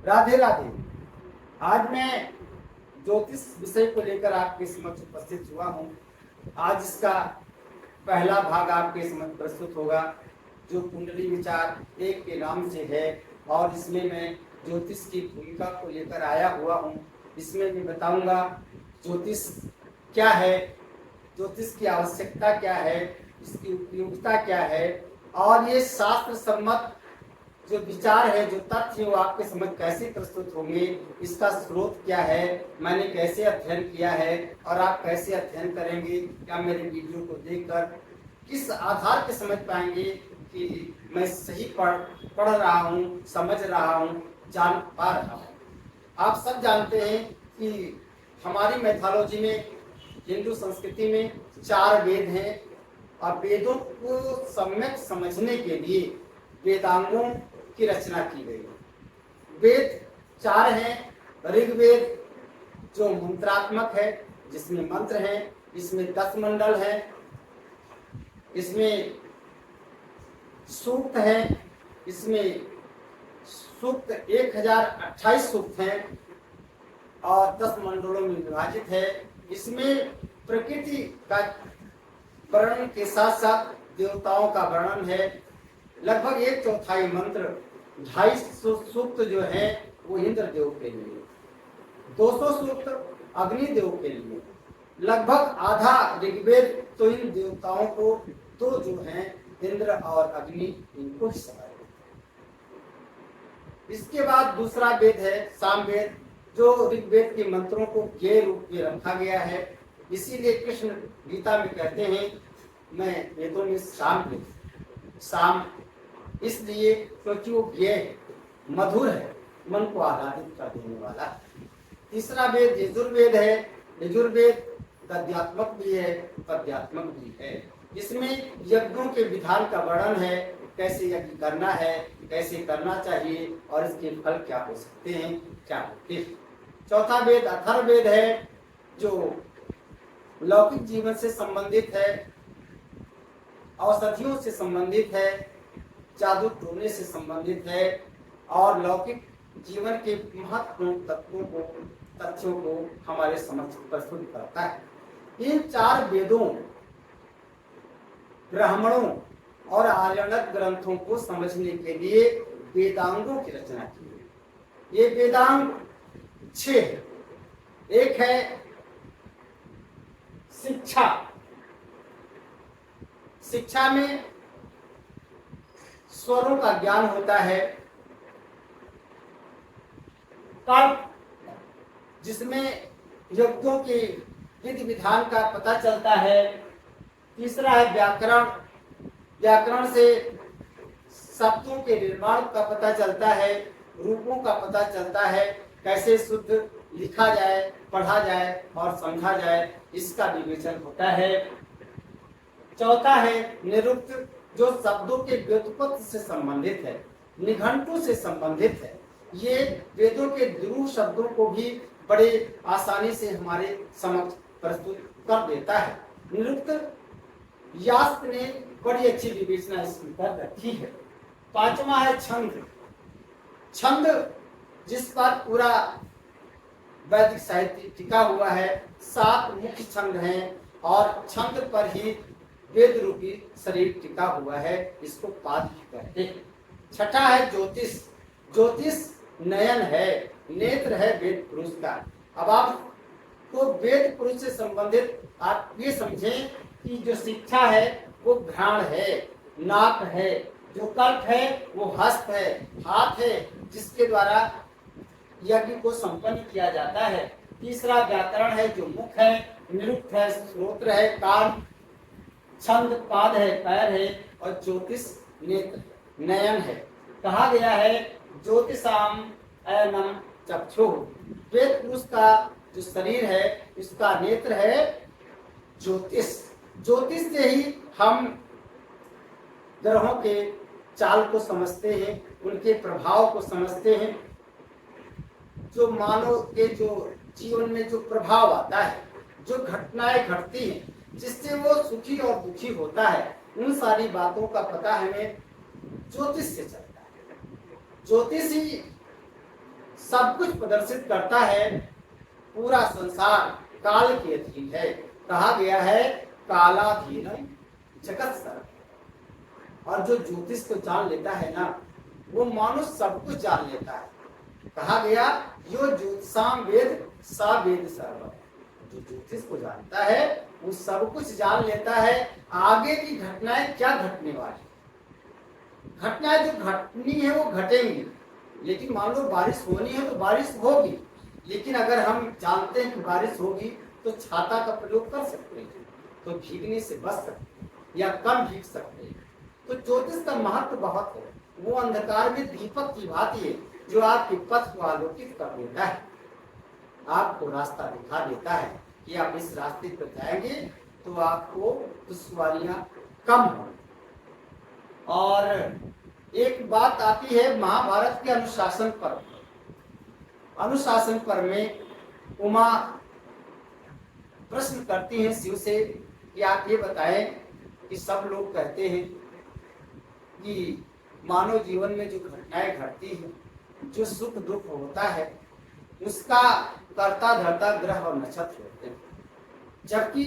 राधे राधे। आज मैं ज्योतिष विषय को लेकर आपके समक्ष उपस्थित हुआ हूँ। आज इसका पहला भाग आपके समक्ष प्रस्तुत होगा, जो कुंडली विचार एक के नाम से है, और इसमें मैं ज्योतिष की भूमिका को लेकर आया हुआ हूँ। इसमें मैं बताऊंगा ज्योतिष क्या है, ज्योतिष की आवश्यकता क्या है, इसकी उपयोगिता क्या है, और ये शास्त्र सम्मत जो विचार है, जो तथ्य वो आपके समझ कैसे प्रस्तुत होंगे, इसका स्रोत क्या है, मैंने कैसे अध्ययन किया है और आप कैसे अध्ययन करेंगे, क्या मेरे वीडियो को देखकर किस आधार पे समझ पाएंगे कि मैं सही पढ़ रहा हूँ, समझ रहा हूँ, जान पा रहा हूँ। आप सब जानते हैं कि हमारी मैथोलॉजी में, हिंदू संस्कृति में 4 वेद हैं, और वेदों को सम्यक समझने के लिए वेदांगों की रचना की गई है। वेद 4 हैं। ऋग्वेद जो मंत्रात्मक है, जिसमें मंत्र हैं, इसमें 10 मंडल है, इसमें सूक्त है, इसमें सूक्त 1028 सूक्त हैं और 10 मंडलों में विभाजित है। इसमें प्रकृति का वर्णन के साथ साथ देवताओं का वर्णन है। लगभग 1/4 मंत्र, 250 सूक्त जो है वो इंद्र देव के लिए, 200 सूक्त अग्निदेव के लिए, लगभग आधा ऋग्वेद तो इन देवताओं को, तो जो हैं इंद्र और अग्नि, इनको ही समझ। इसके बाद दूसरा वेद है सामवेद, जो ऋग्वेद के मंत्रों को ज्ञेय रूप में रखा गया है। इसीलिए कृष्ण गीता में कहते हैं, मैं वेदों में साम इसलिए क्योंकि वो ज्ञेय है, मधुर है, मन को आह्लादित कर देने वाला। तीसरा वेद यजुर्वेद है। यजुर्वेद गद्यात्मक भी है, पद्यात्मक भी है। इसमें यज्ञों के विधान का वर्णन है, कैसे यज्ञ करना है, कैसे करना चाहिए, और इसके फल क्या हो सकते हैं, क्या होते हैं। चौथा वेद अथर्ववेद है, जो लौकिक जीवन से संबंधित है, औषधियों से संबंधित है, जादू टोने से संबंधित है, और लौकिक जीवन के महत्वपूर्ण तथ्यों को हमारे समक्ष प्रस्तुत करता है। इन 4 वेदों, ब्राह्मणों और आर्यणक ग्रंथों को समझने के लिए वेदांगों की रचना की है। ये वेदांग 6 है। एक है शिक्षा। शिक्षा में स्वरों का ज्ञान होता है। तर्क, जिसमें यज्ञों के विधि विधान का पता चलता है। तीसरा है व्याकरण। व्याकरण से शब्दों के निर्माण का पता चलता है, रूपों का पता चलता है, कैसे शुद्ध लिखा जाए, पढ़ा जाए और समझा जाए, इसका विवेचन होता है। चौथा है निरुक्त, जो शब्दों के व्युत्पत्ति से संबंधित है, निघंटु से संबंधित है। ये वेदों के दुरूह शब्दों को भी बड़े आसानी से हमारे समक्ष प्रस्तुत कर देता है। निरुक्त यास्क ने बड़ी अच्छी विवेचना इसकी कर रखी है। 5वां है छंद। छंद, जिस पर पूरा वैदिक साहित्य टिका हुआ है। 7 मुख्य छंद हैं और छंद पर ही वेद रूपी शरीर टिका हुआ है, इसको पाद कहते हैं। छठा है ज्योतिष। ज्योतिष नयन है, नेत्र है वेद पुरुष का। अब आपको वेद पुरुष से संबंधित आप ये समझें कि जो शिक्षा है वो घ्राण है, नाक है, जो कल्प है वो हस्त है, हाथ है, जिसके द्वारा यज्ञ को संपन्न किया जाता है। तीसरा व्याकरण है, जो मुख है, निरुक्त है, श्रोत्र है, कान, छंद पाद है, पैर है, और ज्योतिष नेत्र नयन है। कहा गया है ज्योतिषाम ऐनम चक्षुः। वेद पुरुष का जो शरीर है, इसका नेत्र है ज्योतिष। ज्योतिष से ही हम ग्रहों के चाल को समझते हैं, उनके प्रभाव को समझते हैं। जो मानव के जो जीवन में जो प्रभाव आता है, जो घटनाएं घटती हैं, जिससे वो सुखी और दुखी होता है, उन सारी बातों का पता हमें ज्योतिष से चलता है। ज्योतिष ही सब कुछ प्रदर्शित करता है। पूरा संसार काल के अधीन है। कहा गया है कालाधीन जगत सर्व। और जो ज्योतिष को जान लेता है ना, वो मानो सब कुछ जान लेता है। कहा गया यो ज्योतिषाम वेद सा वेद सर्व। जो ज्योतिष को जानता है वो सब कुछ जान लेता है। आगे की घटनाएं क्या घटने वाली, घटनाएं जो घटनी है वो घटेंगी। लेकिन मान लो बारिश होनी है तो बारिश होगी, लेकिन अगर हम जानते हैं कि बारिश होगी तो छाता का प्रयोग कर सकते हैं, तो भीगने से बच सकते हैं या कम भीग सकते हैं। तो ज्योतिष का महत्व बहुत है। वो अंधकार में दीपक की भांति है जो आपके पथ को आलोकित कर देता है, आपको रास्ता दिखा देता है कि आप इस रास्ते पर जाएंगे तो आपको दुश्वारियां कम होंगी। और एक बात आती है महाभारत के अनुशासन पर्व। अनुशासन पर्व में उमा प्रश्न करती हैं शिव से कि आप ये बताएं कि सब लोग कहते हैं कि मानव जीवन में जो घटनाएं घटती हैं, जो सुख दुख होता है, उसका कर्ता धर्ता ग्रह और नक्षत्र होते हैं। जबकि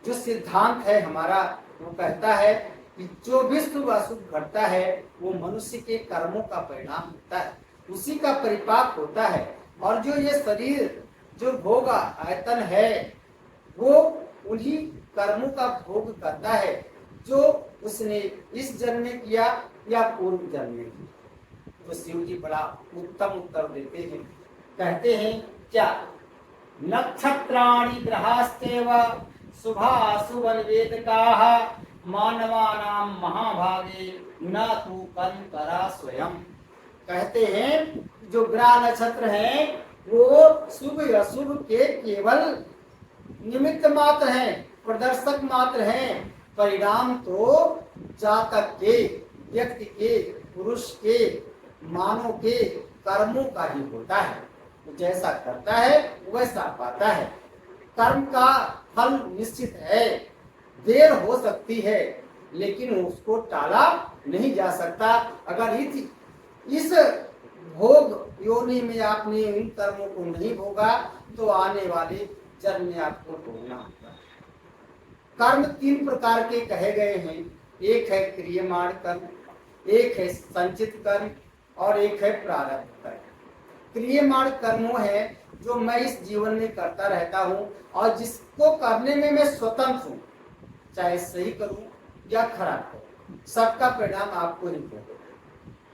जो सिद्धांत है हमारा वो कहता है कि जो भी शुभ अशुभ घटता है वो मनुष्य के कर्मों का परिणाम होता है, उसी का परिपाक होता है। और जो ये शरीर जो भोग आयतन है वो उन्हीं कर्मों का भोग करता है जो उसने इस जन्म में किया या पूर्व जन्म में किया। तो शिव जी बड़ा उत्तम उत्तर देते हैं। कहते हैं क्या, नक्षत्राणि ग्रहास्तेव शुभाशुभ वेदकाः मानवानां महाभागे न तु कर्म करा स्वयं। कहते हैं जो ग्रह नक्षत्र हैं वो शुभ अशुभ के केवल निमित्त मात्र हैं, प्रदर्शक मात्र हैं। परिणाम तो जातक के, व्यक्ति के, पुरुष के, मानव के कर्मों का ही होता है। तो जैसा करता है वैसा पाता है। कर्म का फल निश्चित है, देर हो सकती है लेकिन उसको टाला नहीं जा सकता। अगर इस भोग योनि में आपने इन कर्मों को नहीं भोगा तो आने वाले जन्म में आपको भोगना होगा। कर्म 3 प्रकार के कहे गए हैं। एक है क्रियमाण कर्म, एक है संचित कर्म और एक है प्रारब्ध कर्म। क्रियमाण कर्म वो है जो मैं इस जीवन में करता रहता हूँ और जिसको करने में मैं स्वतंत्र हूँ, चाहे सही करूँ या खराब करूँ, सबका परिणाम आपको ही भोगेगा।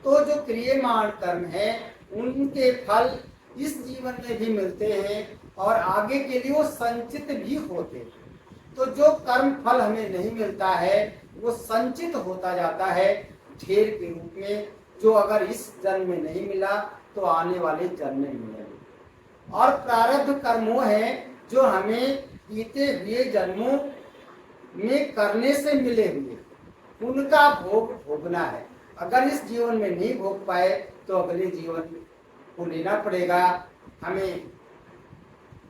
तो जो क्रियमाण कर्म है उनके फल इस जीवन में भी मिलते हैं और आगे के लिए वो संचित भी होते हैं। तो जो कर्म फल हमें नहीं मिलता है वो संचित होता जाता है ढेर के रूप में, जो अगर इस जन्म में नहीं मिला तो आने वाले जन्म में मिलेगा। और प्रारब्ध कर्म वो है जो हमें बीते हुए जन्मों में करने से मिले हुए, उनका भोग भोगना है। अगर इस जीवन में नहीं भोग पाए तो अगले जीवन को लेना पड़ेगा, हमें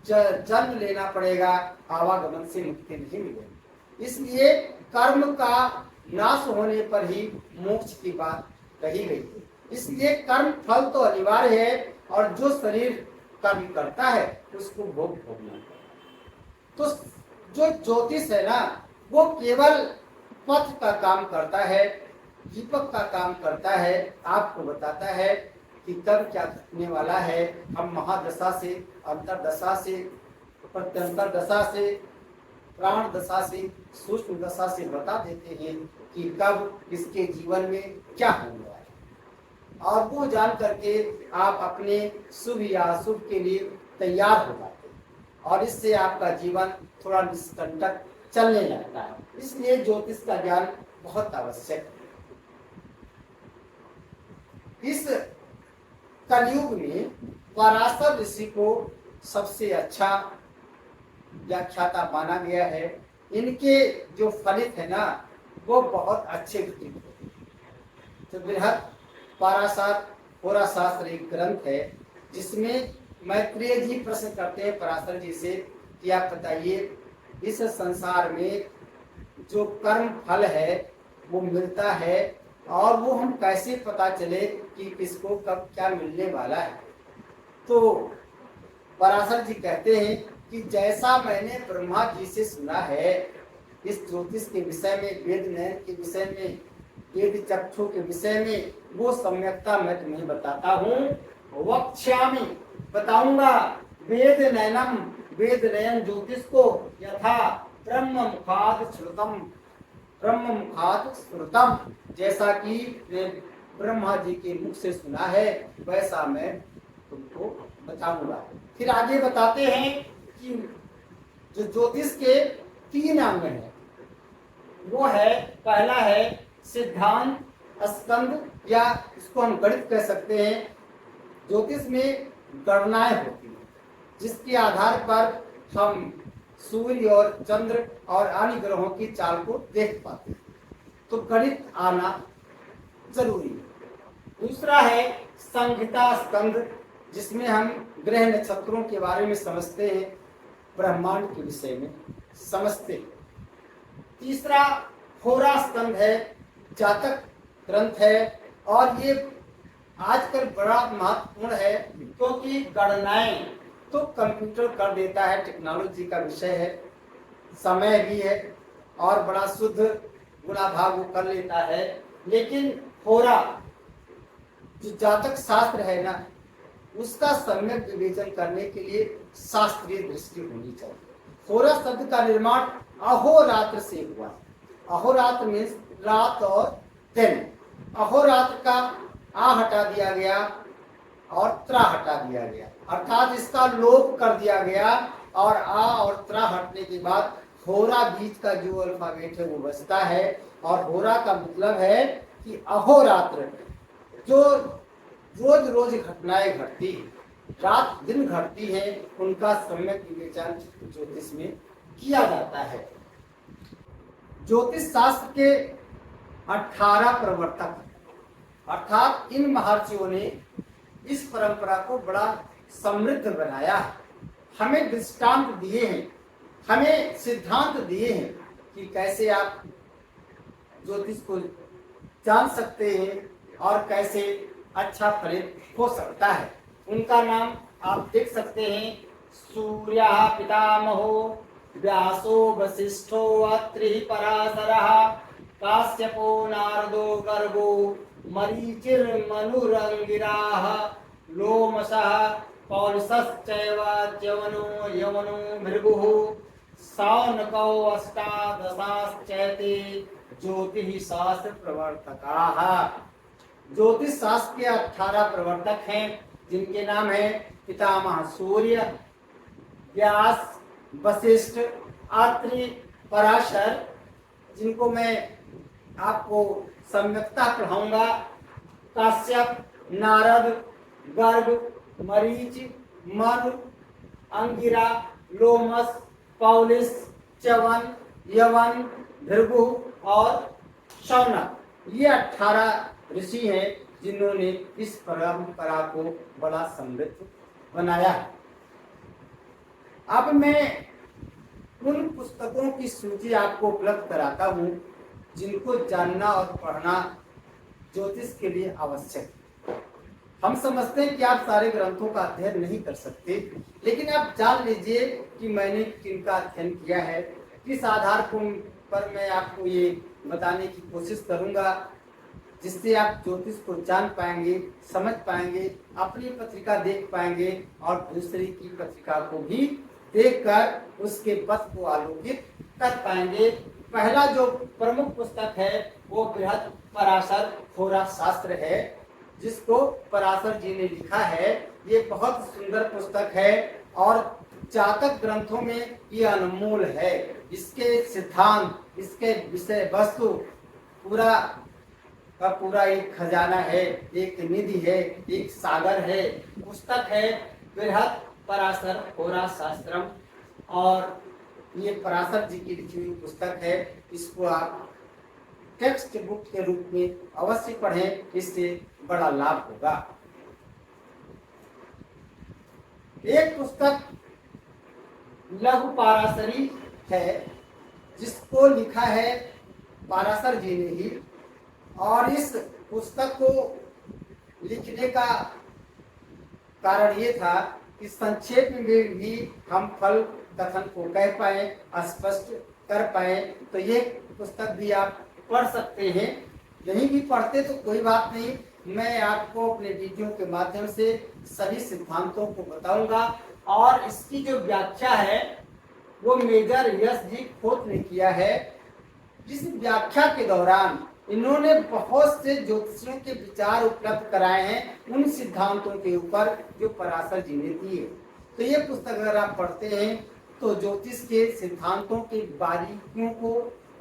जन्म लेना पड़ेगा, आवागमन से मुक्ति नहीं मिलेगी। इसलिए कर्म का नाश होने पर ही मोक्ष की बात कही गई है। इसलिए कर्म फल तो अनिवार्य है और जो शरीर कर्म करता है उसको भोग भोगना। तो जो ज्योतिष है ना वो केवल पथ का काम करता है, दीपक का काम करता है, आपको बताता है कि कब क्या घटने वाला है। हम महादशा से, अंतरदशा से, प्रत्यंतर दशा से, प्राण दशा से, सूक्ष्म दशा से बता देते हैं कि कब इसके जीवन में क्या होने वाला है। और वो जान करके आप अपने शुभ या अशुभ के लिए तैयार हो जाते हैं और इससे आपका जीवन थोड़ा निष्कंटक चलने लगता है। इसलिए ज्योतिष का ज्ञान बहुत आवश्यक है। इस कलयुग में पराशर ऋषि को सबसे अच्छा व्याख्याता माना गया है। इनके जो फलित है ना वो बहुत अच्छे घटित है। तो बृहद पाराशर होराशास्त्र एक ग्रंथ है जिसमें मैत्रेय जी प्रश्न करते हैं पराशर जी से कि आप बताइए इस संसार में जो कर्म फल है वो मिलता है और वो हम कैसे पता चले कि किसको कब क्या मिलने वाला है। तो पराशर जी कहते हैं कि जैसा मैंने ब्रह्मा जी से सुना है इस ज्योतिष के विषय में, वेद नयन के विषय में, वेद चक्षु के विषय में, वो सम्यकता मैं तुम्हें बताता हूँ। वक्ष्यामि, बताऊंगा, वेद नयनम, वेद नयन ज्योतिष को, यथा ब्रह्म मुखाद श्रुतम, ब्रह्म मुखाद श्रुतम, जैसा कि ब्रह्मा जी के मुख से सुना है वैसा मैं तुमको बताऊंगा। फिर आगे बताते हैं कि जो ज्योतिष के 3 अंग हैं वो है, पहला है सिद्धांत स्कंद, या इसको हम गणित कह सकते हैं। ज्योतिष में गणनाएं होती हैं जिसके आधार पर हम सूर्य और चंद्र और अन्य ग्रहों की चाल को देख पाते हैं, तो गणित आना जरूरी है। दूसरा है संहिता स्कंद, जिसमें हम ग्रह नक्षत्रों के बारे में समझते हैं, ब्रह्मांड के विषय में समझते हैं। तीसरा होरा स्कंद है, जातक ग्रंथ है, और ये आजकल बड़ा महत्वपूर्ण है क्योंकि गणनाएं तो कंप्यूटर कर देता है, टेक्नोलॉजी का विषय है, समय भी है और बड़ा शुद्ध गुणा भाग वो कर लेता है। लेकिन होरा जो जातक शास्त्र है ना, उसका सम्यक विवेचन करने के लिए शास्त्रीय दृष्टि होनी चाहिए। होरा शब्द का निर्माण अहोरात्र से हुआ। अहोरात्र मीन्स रात और दिन। अहोरात्र का आ हटा दिया गया और त्रा हटा दिया गया, अर्थात इसका लोप कर दिया गया, और आ और त्रा हटने के बाद होरा बीच का जो अल्फाबेट है वो बचता है। और होरा का मतलब है कि अहोरात्र, जो रोज रोज घटनाएं घटती है, रात दिन घटती है, उनका सम्यक विवेचन ज्योतिष में किया जाता है। ज्योतिष शास्त्र के 18 प्रवर्तक, अर्थात इन महर्षियों ने इस परंपरा को बड़ा समृद्ध बनाया है, हमें दृष्टांत दिए हैं, हमें सिद्धांत दिए हैं कि कैसे आप ज्योतिष को जान सकते हैं और कैसे अच्छा फलित हो सकता है। उनका नाम आप देख सकते हैं, सूर्य पितामहो, व्यासो वशिष्ठो, अत्रि पराशरः, काश्यपो नारदो गर्गो, मरीचिर्मनुरंगिराः, लोमशः पौलुसश्चैव च्यवनो यवनो भृगुः, शौनकौ अष्टादशाश्चैते ज्योतिः शास्त्र प्रवर्तकाः। ज्योतिष शास्त्र के 18 प्रवर्तक हैं, जिनके नाम है पितामह सूर्य, व्यास, वशिष्ठ, अत्रि, पराशर, जिनको मैं आपको सम्यकता पढ़ाऊंगा, काश्यप, नारद, गर्ग, मरीच, मनु, अंगिरा, लोमस, पौलिस, च्यवन, यवन, भृगु और शौनक, ये 18 ऋषि हैं जिन्होंने इस परंपरा को बड़ा समृद्ध बनाया है। अब मैं उन पुस्तकों की सूची आपको उपलब्ध कराता हूँ जिनको जानना और पढ़ना ज्योतिष के लिए आवश्यक है। हम समझते हैं कि आप सारे ग्रंथों का अध्ययन नहीं कर सकते, लेकिन आप जान लीजिए कि मैंने किनका अध्ययन किया है, किस आधार पर मैं आपको ये बताने की कोशिश करूंगा, जिससे आप ज्योतिष को जान पाएंगे, समझ पाएंगे, अपनी पत्रिका देख पाएंगे और दूसरी की पत्रिका को भी देखकर उसके पथ को आलोकित कर पाएंगे। पहला जो प्रमुख पुस्तक है वो बृहद पराशर होरा शास्त्र है, जिसको पराशर जी ने लिखा है। ये बहुत सुंदर पुस्तक है और जातक ग्रंथों में ये अनमोल है। इसके सिद्धांत, इसके विषय वस्तु पूरा का पूरा एक खजाना है, एक निधि है, एक सागर है। पुस्तक है बृहद पराशर होरा शास्त्रम, और ये पराशर जी की लिखी हुई पुस्तक है। इसको आप टेक्स्ट बुक के रूप में अवश्य पढ़ें, इससे बड़ा लाभ होगा। एक पुस्तक लघु पाराशरी है, जिसको लिखा है पाराशर जी ने ही, और इस पुस्तक को लिखने का कारण ये था कि संक्षेप में भी हम फल कथन को कह पाए, स्पष्ट कर पाए। तो ये पुस्तक भी आप पढ़ सकते हैं। नहीं भी पढ़ते तो कोई बात नहीं, मैं आपको अपने वीडियो के माध्यम से सभी सिद्धांतों को बताऊंगा। और इसकी जो व्याख्या है वो मेजर यश जी खोत ने किया है। इस व्याख्या के दौरान इन्होंने बहुत से ज्योतिषियों के विचार उपलब्ध कराए हैं उन सिद्धांतों के ऊपर जो पराशर जी ने दिए। तो ये पुस्तक अगर आप पढ़ते हैं तो ज्योतिष के सिद्धांतों की बारीकियों को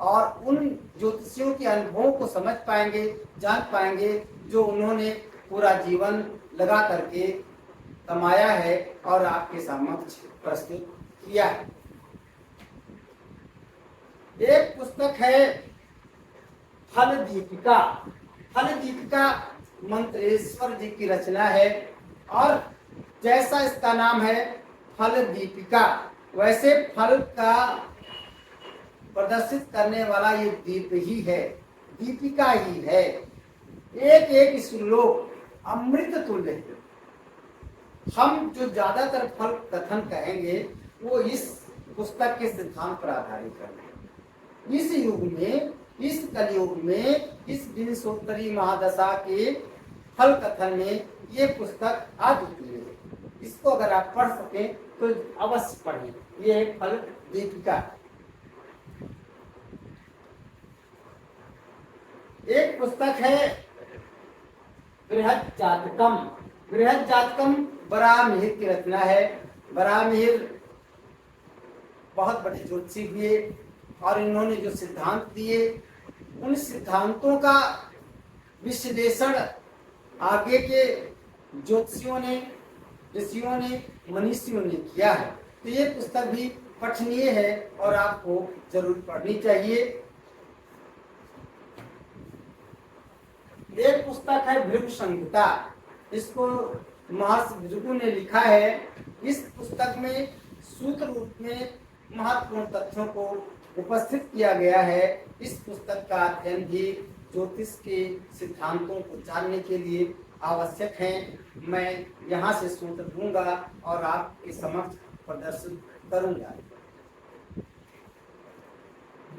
और उन ज्योतिषियों के अनुभवों को समझ पाएंगे, जान पाएंगे, जो उन्होंने पूरा जीवन लगा करके कमाया है और आपके समक्ष प्रस्तुत किया है। एक पुस्तक है फल दीपिका। फल दीपिका मंत्रेश्वर जी की रचना है और जैसा इसका नाम है फल दीपिका, वैसे फल का प्रदर्शित करने वाला ये दीप ही है, दीपिका ही है। एक एक श्लोक अमृत तुल्य है। हम जो ज्यादातर फल कथन कहेंगे वो इस पुस्तक के सिद्धांत पर आधारित है। इस युग में, इस कलयुग में, इस विंशोत्तरी महादशा के फल कथन में ये पुस्तक अद्वितीय है। इसको अगर आप पढ़ सकें तो अवश्य पढ़ें। ये फल दीपिका। एक पुस्तक है बृहद जातकम। बृहद जातकम वराहमिहिर की रचना है। वराहमिहिर बहुत बड़े ज्योतिषी हुए और इन्होंने जो सिद्धांत दिए उन सिद्धांतों का विश्लेषण आगे के ज्योतिषियों ने, ऋषियों ने, मनीषियों ने किया है। तो ये पुस्तक भी पठनीय है और आपको जरूर पढ़नी चाहिए। एक पुस्तक है भृगु संहिता। इसको महर्षि भृगु ने लिखा है। इस पुस्तक में सूत्र रूप में महत्वपूर्ण तथ्यों को उपस्थित किया गया है। इस पुस्तक का अध्ययन भी ज्योतिष के सिद्धांतों को जानने के लिए आवश्यक है। मैं यहाँ से सूत्र दूंगा और आपके समक्ष प्रदर्शित करूंगा।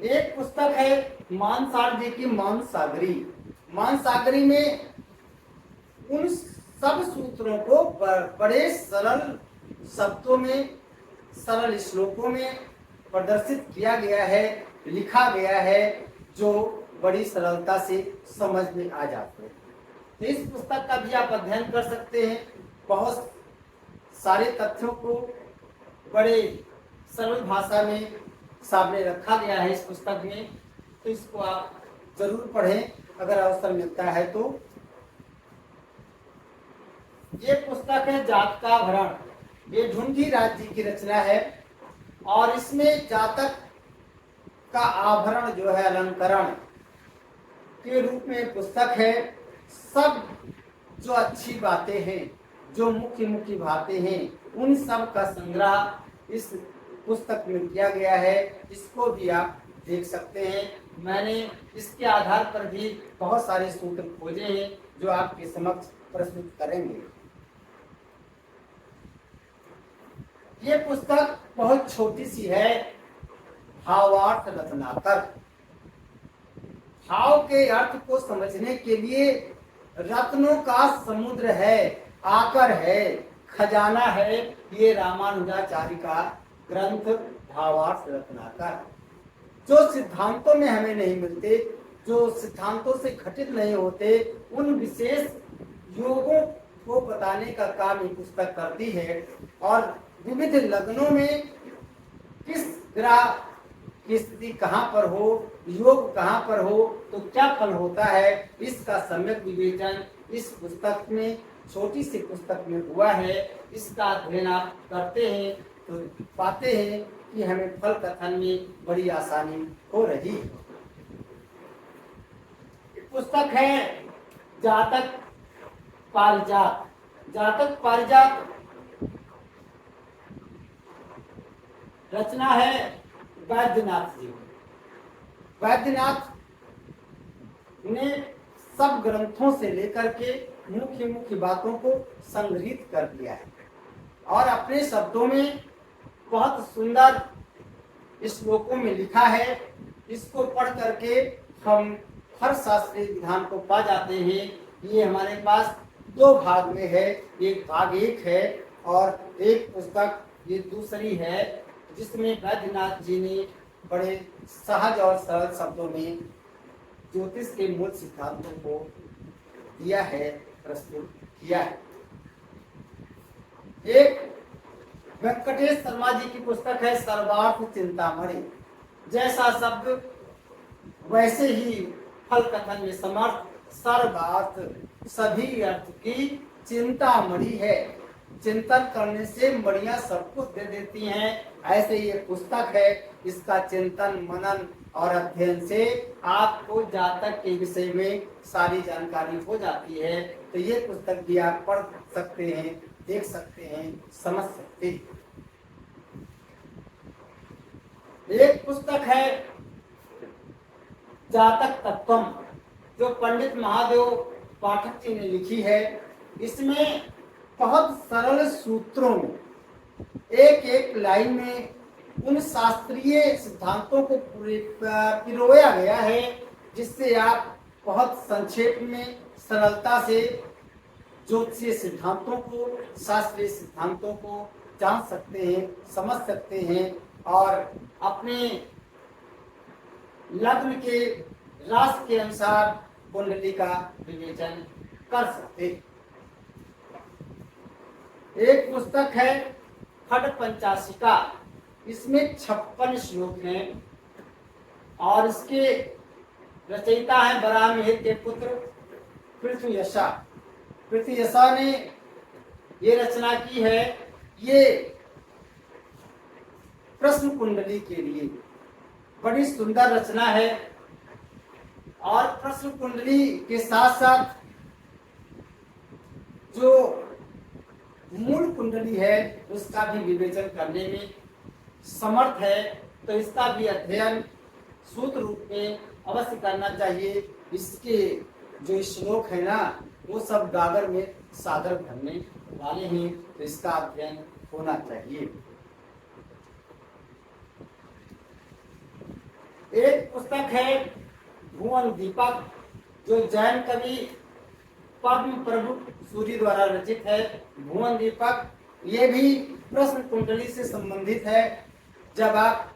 एक पुस्तक है मानसार जी की मानसागरी। मानसागरी में उन सब सूत्रों को बड़े सरल शब्दों में, सरल श्लोकों में प्रदर्शित किया गया है, लिखा गया है, जो बड़ी सरलता से समझ में आ जाते हैं। तो इस पुस्तक का भी आप अध्ययन कर सकते हैं। बहुत सारे तथ्यों को बड़े सरल भाषा में सामने रखा गया है इस पुस्तक में। तो इसको आप जरूर पढ़ें अगर अवसर मिलता है तो। ये पुस्तक है जातकाभरण। ये ढूंढी राज जी की रचना है और इसमें जातक का आभरण जो है अलंकरण के रूप में पुस्तक है। सब जो अच्छी बातें हैं, जो मुख्य मुख्य बातें हैं, उन सब का संग्रह इस पुस्तक में किया गया है। इसको भी आप देख सकते हैं। मैंने इसके आधार पर भी बहुत सारे सूत्र खोजे हैं जो आपके समक्ष प्रस्तुत करेंगे। ये पुस्तक बहुत छोटी सी है, भावार्थ रत्नाकर। भाव के अर्थ को समझने के लिए रत्नों का समुद्र है, आकर है, खजाना है। ये रामानुजाचार्य का ग्रंथ भावार्थ रत्नाकर, जो सिद्धांतों में हमें नहीं मिलते, जो सिद्धांतों से घटित नहीं होते, उन विशेष योगों को बताने का काम ये पुस्तक करती है। और विविध लग्नों में किस ग्रह की स्थिति कहाँ पर हो, योग कहाँ पर हो, तो क्या फल होता है, इसका सम्यक विवेचन इस पुस्तक में, छोटी सी पुस्तक में हुआ है। इसका अध्ययन आप करते हैं तो पाते हैं कि हमें फल कथन में बड़ी आसानी हो रही है। पुस्तक है जातक पारिजात। जातक पारिजात रचना है वैद्यनाथ जी। वैद्यनाथ ने सब ग्रंथों से लेकर के मुख्य मुख्य बातों को संग्रहित कर दिया है और अपने शब्दों में बहुत सुंदर श्लोकों में लिखा है। इसको पढ़ करके हम हर शास्त्रीय विधान को पा जाते हैं। ये हमारे पास दो भाग में है, एक भाग 1 है और एक पुस्तक ये दूसरी है, जिसमें वैद्यनाथ जी ने बड़े सहज और सरल शब्दों में ज्योतिष के मूल सिद्धांतों को दिया है, प्रस्तुत किया है। एक वेंकटेश शर्मा जी की पुस्तक है सर्वार्थ चिंतामणि। जैसा शब्द वैसे ही फल कथन में समर्थ, सर्वार्थ सभी अर्थ की चिंतामणि है। चिंतन करने से मणियां सब कुछ दे देती हैं। ऐसे ये पुस्तक है, इसका चिंतन मनन और अध्ययन से आपको जातक के विषय में सारी जानकारी हो जाती है। तो ये पुस्तक भी आप पढ़ सकते हैं, देख सकते हैं, समझ सकते हैं। एक पुस्तक है जातक तत्वम, जो पंडित महादेव पाठक जी ने लिखी है। इसमें बहुत सरल सूत्रों में एक एक लाइन में उन शास्त्रीय सिद्धांतों को पिरोया गया है, जिससे आप बहुत संक्षेप में सरलता से ज्योतिषीय सिद्धांतों को, शास्त्रीय सिद्धांतों को जान सकते हैं, समझ सकते हैं और अपने लग्न के राशि के अनुसार कुंडली का विवेचन कर सकते हैं। एक पुस्तक है खड पंचाशिका। इसमें 56 श्लोक हैं और इसके रचयिता है बराहमिहिर के पुत्र पृथ्वीयशा। पृथ्वीयशा ने ये रचना की है। ये प्रश्न कुंडली के लिए बड़ी सुंदर रचना है और प्रश्न कुंडली के साथ साथ जो मूल कुंडली है उसका भी विवेचन करने में समर्थ है। तो इसका भी अध्ययन सूत्र रूप में अवश्य करना चाहिए। इसके जो श्लोक है ना, वो सब गागर में सागर भरने वाले हैं, तो इसका अध्ययन होना चाहिए। एक पुस्तक है भुवन दीपक, जो जैन कवि पद्म प्रभु सूरी द्वारा रचित है। भुवन दीपक ये भी प्रश्न कुंडली से संबंधित है। जब आप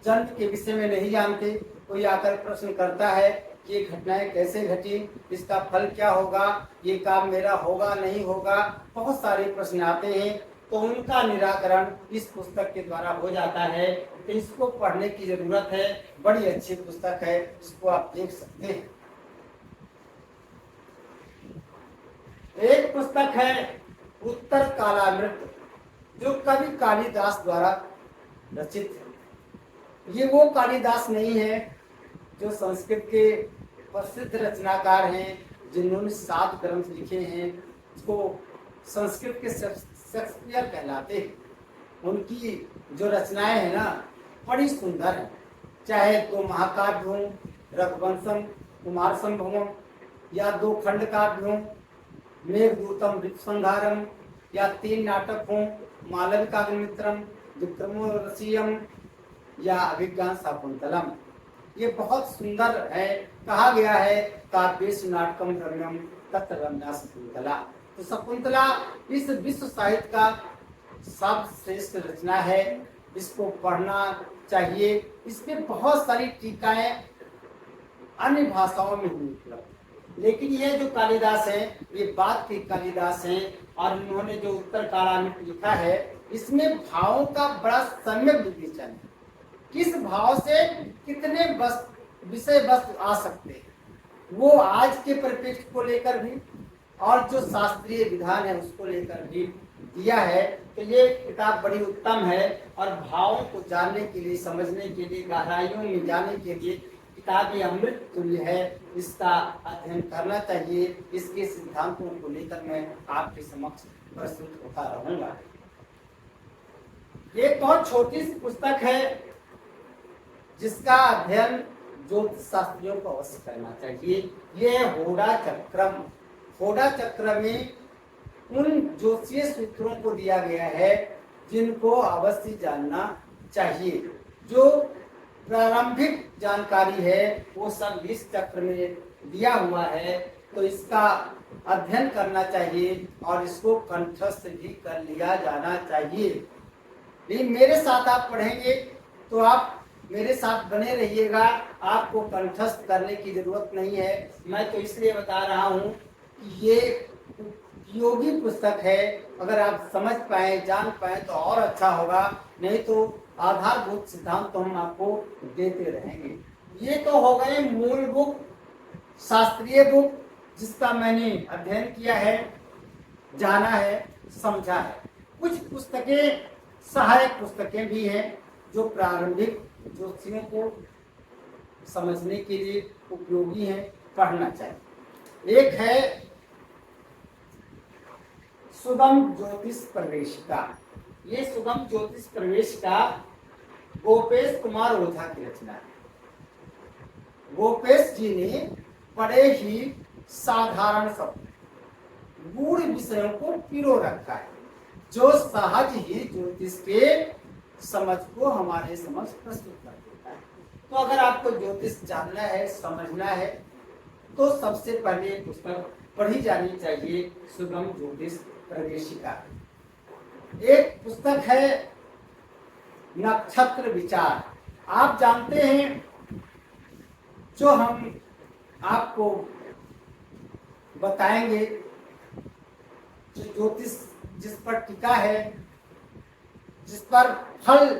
जन्म के विषय में नहीं जानते, कोई आकर प्रश्न करता है कि ये घटनाएं कैसे घटी, इसका फल क्या होगा, ये काम मेरा होगा नहीं होगा, बहुत सारे प्रश्न आते हैं, तो उनका निराकरण इस पुस्तक के द्वारा हो जाता है। तो इसको पढ़ने की जरूरत है। बड़ी अच्छी पुस्तक है, इसको आप देख सकते हैं। एक पुस्तक है उत्तर कालामृत, जो कवि कालिदास द्वारा रचित है। ये वो कालिदास नहीं है जो संस्कृत के प्रसिद्ध रचनाकार हैं, जिन्होंने 7 ग्रंथ लिखे हैं, उसको संस्कृत के शेक्सपियर कहलाते हैं। उनकी जो रचनाएं हैं ना, बड़ी सुंदर है। चाहे 2 महाकाव्य हों, रघुवंशम, कुमार संभवम, या 2 खंड काव्य हों, मेघदूतम, ऋतुसंहारम, या 3 नाटक हों, मालविकाग्निमित्रम, विक्रमोर्वशीयम या अभिज्ञान शाकुंतलम। ये बहुत सुंदर है। कहा गया है काव्येषु नाटकम रम्यम तत्र रम्या शकुंतला। तो शकुंतला इस विश्व साहित्य का सर्वश्रेष्ठ रचना है। इसको पढ़ना चाहिए। इसमें बहुत सारी टीकाएं अन्य भाषाओं में हुई उपलब्ध, लेकिन ये जो कालिदास हैं, ये बाद के कालिदास हैं और इन्होंने जो उत्तर कालामृत लिखा है, इसमें भावों का बड़ा सम्यक विवेचन है। किस भाव से कितने विषय वस्तु आ सकते हैं, वो आज के परिप्रेक्ष्य को लेकर भी और जो शास्त्रीय विधान है उसको लेकर भी दिया है। तो ये किताब बड़ी उत्तम है और भावों को जानने के लिए, समझने के लिए, गहराइयों में जाने के लिए किताब ये अमृत तुल्य है। इसका अध्ययन करना चाहिए। इसके सिद्धांतों को लेकर मैं आपके समक्ष प्रस्तुत होता रहूंगा। ये बहुत छोटी सी पुस्तक है, जिसका अध्ययन ज्योतिष शास्त्रियों को अवश्य करना चाहिए। ये होड़ा चक्रम। होड़ा चक्र में उन ज्योतिषीय सूत्रों को दिया गया है जिनको अवश्य जानना चाहिए। जो प्रारंभिक जानकारी है वो सब इस चक्र में दिया हुआ है, तो इसका अध्ययन करना चाहिए और इसको कंठस्थ भी कर लिया जाना चाहिए। लेकिन मेरे साथ आप पढ़ेंगे तो आप मेरे साथ बने रहिएगा, आपको कंठस्थ करने की जरूरत नहीं है। मैं तो इसलिए बता रहा हूँ कि ये उपयोगी पुस्तक है, अगर आप समझ पाए जान पाए तो और अच्छा होगा, नहीं तो आधारभूत सिद्धांत तो हम आपको देते रहेंगे। ये तो हो गए मूल बुक, शास्त्रीय बुक जिसका मैंने अध्ययन किया है, जाना है, समझा है। कुछ पुस्तकें सहायक पुस्तकें भी हैं जो प्रारंभिक ज्योतिषियों को समझने के लिए उपयोगी हैं, पढ़ना चाहिए। एक है सुगम ज्योतिष प्रवेशिका। ये सुगम ज्योतिष प्रवेशिका गोपेश कुमार ओझा की रचना है। गोपेश जी ने बड़े ही साधारण शब्द गूढ़ विषयों को पिरो रखा है, जो सहज ही ज्योतिष के समझ को हमारे समझ प्रस्तुत कर देता है। तो अगर आपको ज्योतिष जानना है, समझना है, तो सबसे पहले पुस्तक पढ़ी जानी चाहिए सुगम ज्योतिष प्रवेशिका। एक पुस्तक है नक्षत्र विचार। आप जानते हैं, जो हम आपको बताएंगे, जो ज्योतिष जिस पर टिका है, जिस पर फल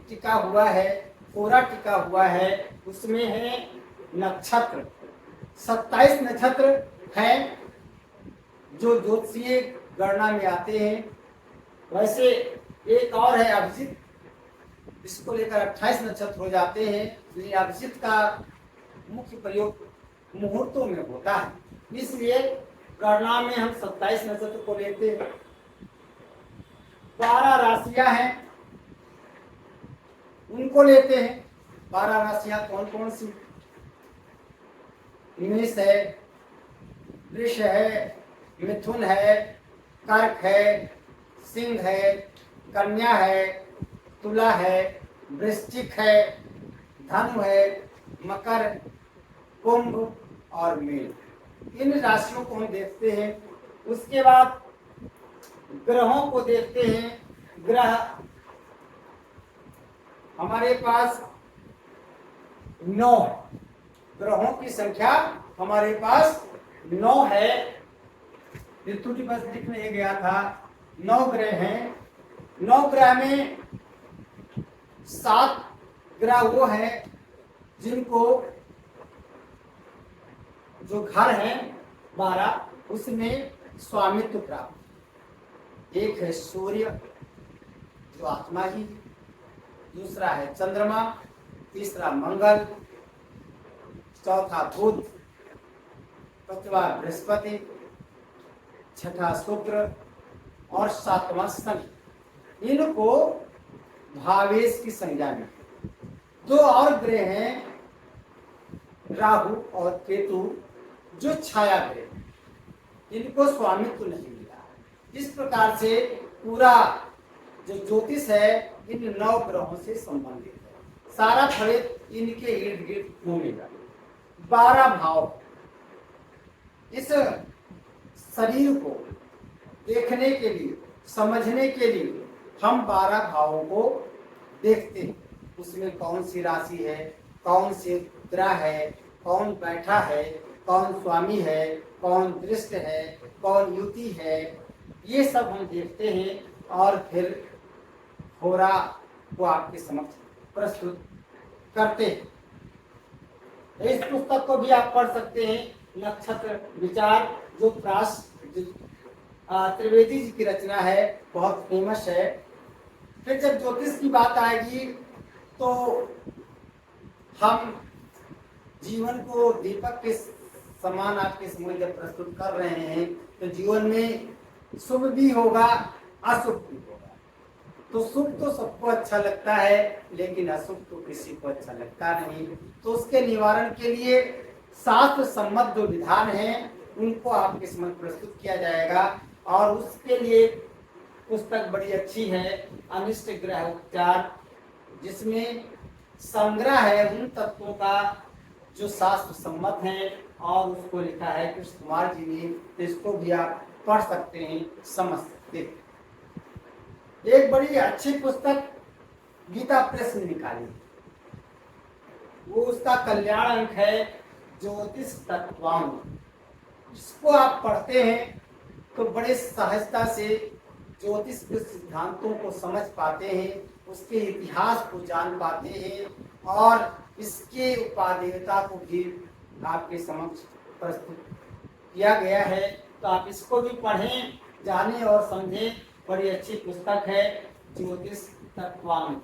टिका हुआ है, कोरा टिका हुआ है, उसमें है नक्षत्र। 27 नक्षत्र हैं जो ज्योतिषीय गणना में आते हैं। वैसे एक और है अभिजित, इसको लेकर 28 नक्षत्र हो जाते हैं। लेकिन अभिजित का मुख्य प्रयोग मुहूर्तों में होता है, इसलिए गणना में हम 27 नक्षत्र को लेते हैं। 12 राशियां हैं, उनको लेते हैं। 12 राशियां कौन कौन सी? मेष है, वृष है, मिथुन है, कर्क है, सिंह है, कन्या है, तुला है, वृश्चिक है, धनु है, मकर, कुंभ और मीन। इन राशियों को हम देखते हैं। उसके बाद ग्रहों को देखते हैं। ग्रह हमारे पास 9 ग्रहों की संख्या हमारे पास 9 है। त्रुटि बस लिखने गया था, 9 ग्रह हैं। 9 ग्रह में 7 ग्रह वो हैं जिनको जो घर हैं 12, उसमें स्वामित्व प्राप्त। एक है सूर्य जो आत्मा ही, दूसरा है चंद्रमा, तीसरा मंगल, चौथा बुध, पांचवा बृहस्पति, छठा शुक्र और 7वां शनि। इनको भावेश की संज्ञा में। 2 और ग्रह हैं राहु और केतु, जो छाया ग्रह, इनको स्वामित्व नहीं मिला। इस प्रकार से पूरा जो ज्योतिष है इन 9 ग्रहों से संबंधित है। सारा फलित इनके इर्द गिर्द घूमेगा। 12 भाव इस शरीर को देखने के लिए, समझने के लिए हम 12 भावों को देखते हैं। उसमें कौन सी राशि है, कौन से ग्रह है, कौन बैठा है, कौन स्वामी है, कौन दृष्ट है, कौन युति है, ये सब हम देखते हैं और फिर होरा को आपके समक्ष प्रस्तुत करते हैं। इस पुस्तक को भी आप पढ़ सकते हैं, नक्षत्र विचार, जो त्रिवेदी जी की रचना है, बहुत फेमस है। फिर जब ज्योतिष की बात आएगी तो हम जीवन को दीपक के समान आपके समक्ष जब प्रस्तुत कर रहे हैं तो जीवन में शुभ भी होगा, अशुभ भी होगा। तो शुभ तो सबको अच्छा लगता है, लेकिन अशुभ तो किसी को अच्छा लगता नहीं। तो उसके निवारण के लिए शास्त्र सम्मत जो विधान है उनको आपके समक्ष प्रस्तुत किया जाएगा। और उसके लिए पुस्तक बड़ी अच्छी है, अनिष्ट ग्रह उपचार, जिसमें संग्रह है उन तत्वों का जो शास्त्र सम्मत है, और उसको लिखा है कृष्ण कुमार जी ने। तो इसको भी आप पढ़ सकते हैं, समझ सकते हैं। एक बड़ी अच्छी पुस्तक गीता प्रेस ने निकाली, वो उसका कल्याण अंक है ज्योतिष तत्वांग। इसको आप पढ़ते हैं तो बड़े सहजता से ज्योतिष के सिद्धांतों को समझ पाते हैं, उसके इतिहास को जान पाते हैं, और इसके उपादेयता को भी आपके समक्ष प्रस्तुत किया गया है। तो आप इसको भी पढ़ें, जानें और समझें। बड़ी अच्छी पुस्तक है ज्योतिष तत्वांग।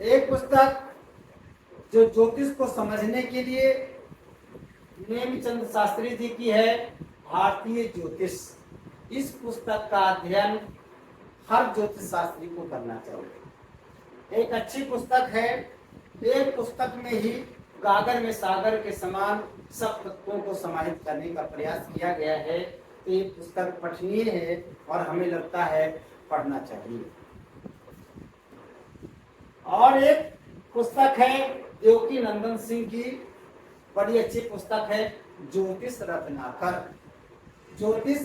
एक पुस्तक जो ज्योतिष को समझने के लिए नेमिचंद शास्त्री जी की है, भारतीय ज्योतिष। इस पुस्तक का अध्ययन हर ज्योतिष शास्त्री को करना चाहिए। एक अच्छी पुस्तक है। एक पुस्तक में ही गागर में सागर के समान सब तत्वों को समाहित करने का प्रयास किया गया है। तो ये पुस्तक पठनीय है और हमें लगता है पढ़ना चाहिए। और एक पुस्तक है देवकी नंदन सिंह की, बड़ी अच्छी पुस्तक है ज्योतिष रत्नाकर। ज्योतिष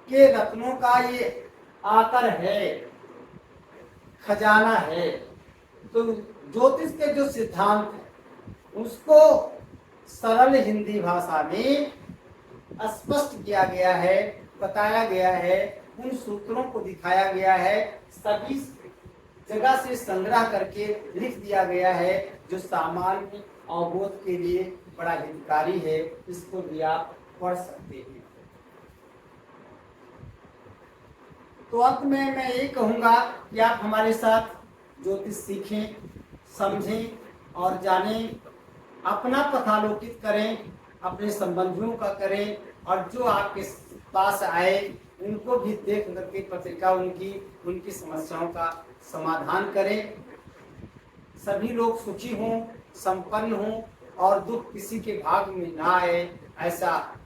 के रत्नों का ये आकर है, खजाना है। तो ज्योतिष के जो सिद्धांत है उसको सरल हिंदी भाषा में स्पष्ट किया गया है, बताया गया है, उन सूत्रों को दिखाया गया है, सभी जगह से संग्रह करके लिख दिया गया है, जो सामान्य अवबोध के लिए बड़ा हितकारी है। इसको भी आप पढ़ सकते हैं। तो अंत में मैं ये कहूँगा कि आप हमारे साथ ज्योतिष सीखें, समझें और जानें, अपना पथालोकित करें, अपने संबंधियों का करें, और जो आपके पास आए उनको भी देख करके पत्रिका उनकी समस्याओं का समाधान करें। सभी लोग सुखी हों, संपन्न हों, और दुख किसी के भाग में ना आए, ऐसा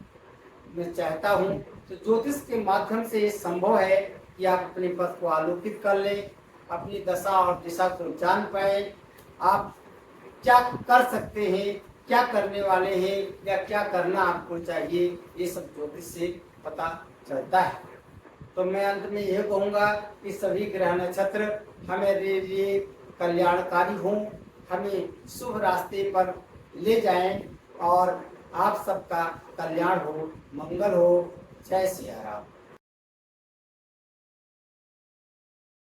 मैं चाहता हूँ। तो ज्योतिष के माध्यम से ये संभव है कि आप अपने पथ को आलोकित कर लें, अपनी दशा और दिशा को जान पाए, आप क्या कर सकते हैं, क्या करने वाले हैं, या क्या करना आपको चाहिए, ये सब ज्योतिष से पता चलता है। तो मैं अंत में यह कहूँगा कि सभी ग्रह नक्षत्र हमारे लिए कल्याणकारी हों, हमें शुभ रास्ते पर ले जाएं, और आप सबका कल्याण हो, मंगल हो। जय सिया राम।